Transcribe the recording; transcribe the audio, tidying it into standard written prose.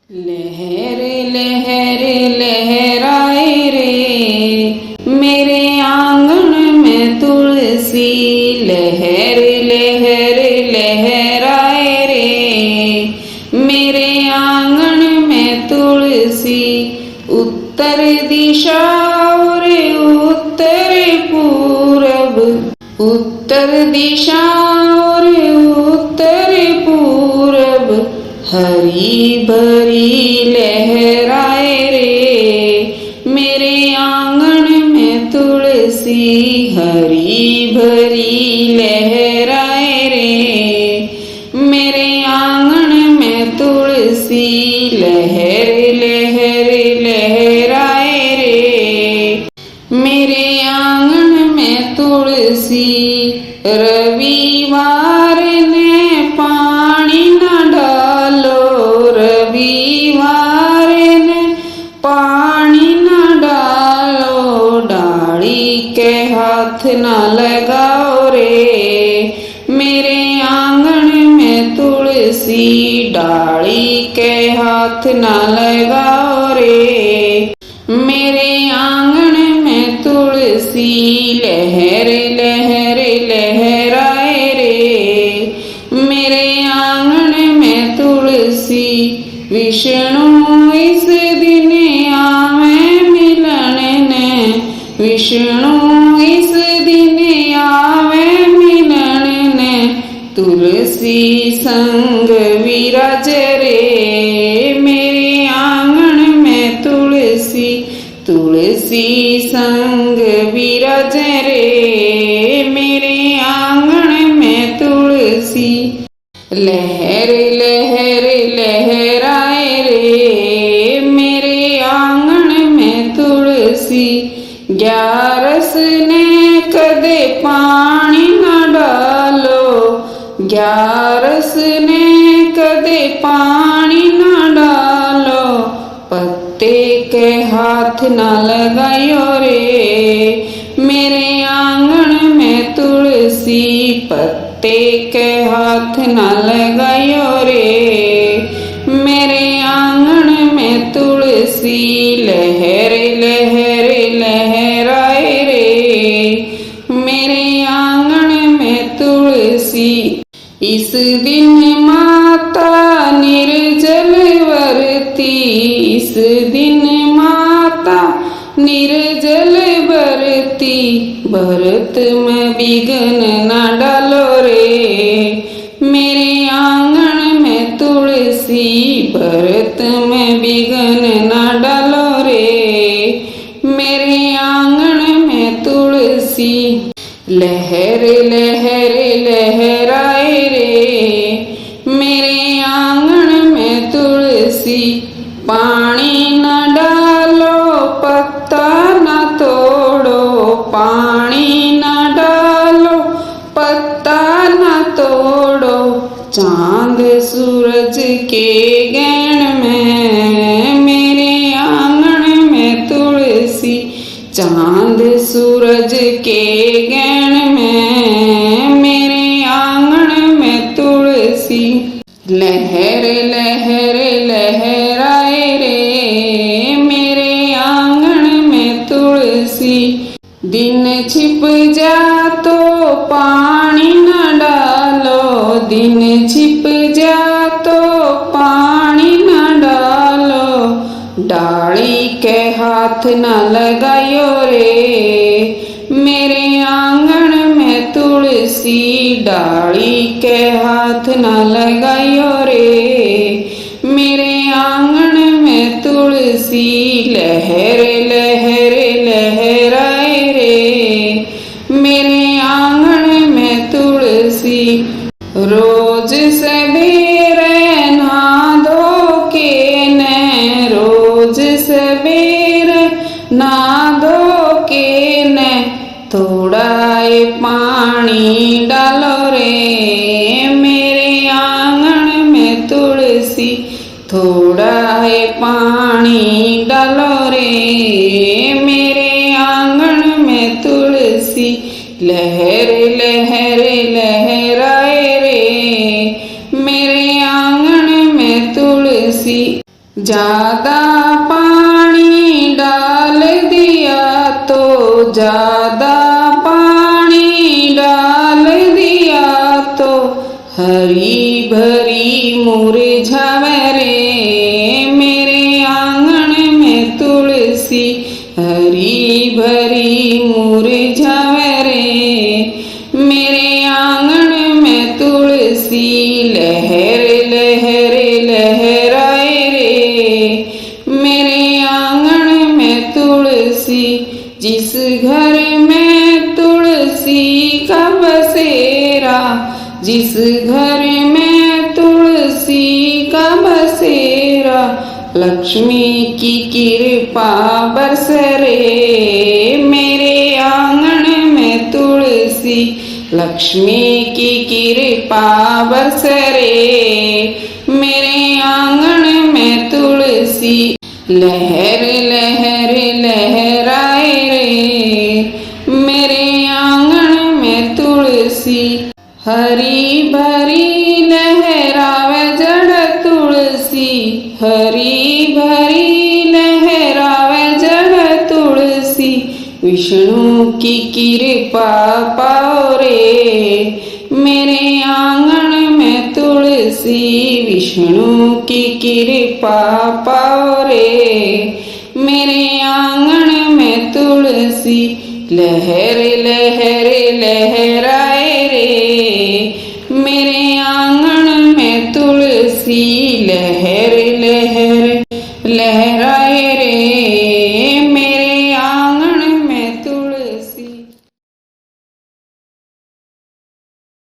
लहर लहर लहराए रे मेरे आंगन में तुलसी। लहर लहर लहराए रे मेरे आंगन में तुलसी। उत्तर दिशा और उत्तर पूरब, उत्तर दिशा और उत्तर पूरब हरी भरी लहराए रे मेरे आंगन में तुलसी। हरी भरी लहराए रे मेरे आंगन में तुलसी। लहर लहर लहराए रे मेरे आंगन में तुलसी। रविवार ने पानी न डालो, रविवार ने पानी न डालो। डाली के हाथ न लगाओ रे मेरे आंगन में तुलसी। डाली के हाथ न लगाओ रे मेरे आंगन में तुलसी। लहर लहर लहराए रे मेरे आंगन में तुलसी। विष्णु इस दिन आवे मिलन ने, विष्णु इस दिन आवे मिलन ने। तुलसी संग विराज रे मेरे आंगन में तुलसी। तुलसी संग विराज रे मेरे आंगन में तुलसी। लहर लहर लहराए रे मेरे आंगन में तुलसी। ग्यारस ने कदे पानी न डालो, ग्यारस ने कदे पानी न डालो। पत्ते के हाथ न लगायो रे मेरे आंगन में तुलसी। पत्ते के हाथ न लगायो रे मेरे आंगन में तुलसी। लहर लहर लहराए रे मेरे आंगन में तुलसी। इस दिन माता निर्जल वर्ती, इस दिन माता निर्जल वर्ती। भरत में बिघन न डालो रे मेरे आंगन में तुलसी। भरत में बिघन न डालो रे मेरे आंगन में तुलसी। लहर लहर लहराए रे मेरे आंगन में तुलसी। पानी न डालो पत्ता न तोड़ो, पानी न डालो पत्ता न तोड़ो। चांद सूरज के गहन में मेरे आंगन में तुलसी। चांद सूरज के गहन में मेरे आंगन में तुलसी। लहर लहर लहराए रे मेरे आंगन में तुलसी। दिन छिप जा तो पानी न डालो, दिन छिप जा तो पानी न डालो। डाली के हाथ न लगायो रे मेरे आंगन में तुलसी। डाली के हाथ न लगायो रे मेरे आंगन में तुलसी। लहर लहर लहराए रे मेरे आंगन में तुलसी। रोज सवेरे नहा धो के ने, रोज सवेरे नहा धो के ने। थोड़ा पानी डालो रे मेरे आंगन में तुलसी। थोड़ा पानी डालो रे मेरे आंगन में तुलसी। लहर लहर लहराए रे मेरे आंगन में तुलसी। ज्यादा पानी डाल दिया तो ज्यादा पानी डाल दिया तो हरी भरी मुरझावे रे। मेरे आंगन में तुलसी हरी भरी मुरझावे रे। मेरे आंगन में तुलसी लहर लहर लहराए रे। मेरे आंगन में तुलसी जिस घर में तुलसी का बसेरा, जिस घर में तुलसी का बसेरा, लक्ष्मी की कृपा बरस रे। मेरे आंगन में तुलसी लक्ष्मी की कृपा बरस रे। मेरे आंगन में तुलसी लहर लहर लहराए रे। मेरे आंगन में तुलसी हरी भरी लहरावे जड़ तुलसी, हरी भरी लहरावे जड़ तुलसी। विष्णु की कृपा पाओ रे। मेरे आंगन में तुलसी विष्णु की कृपा पाओ रे। मेरे आंगन में तुलसी लहर लहर लहराए रे। मेरे आंगन में तुलसी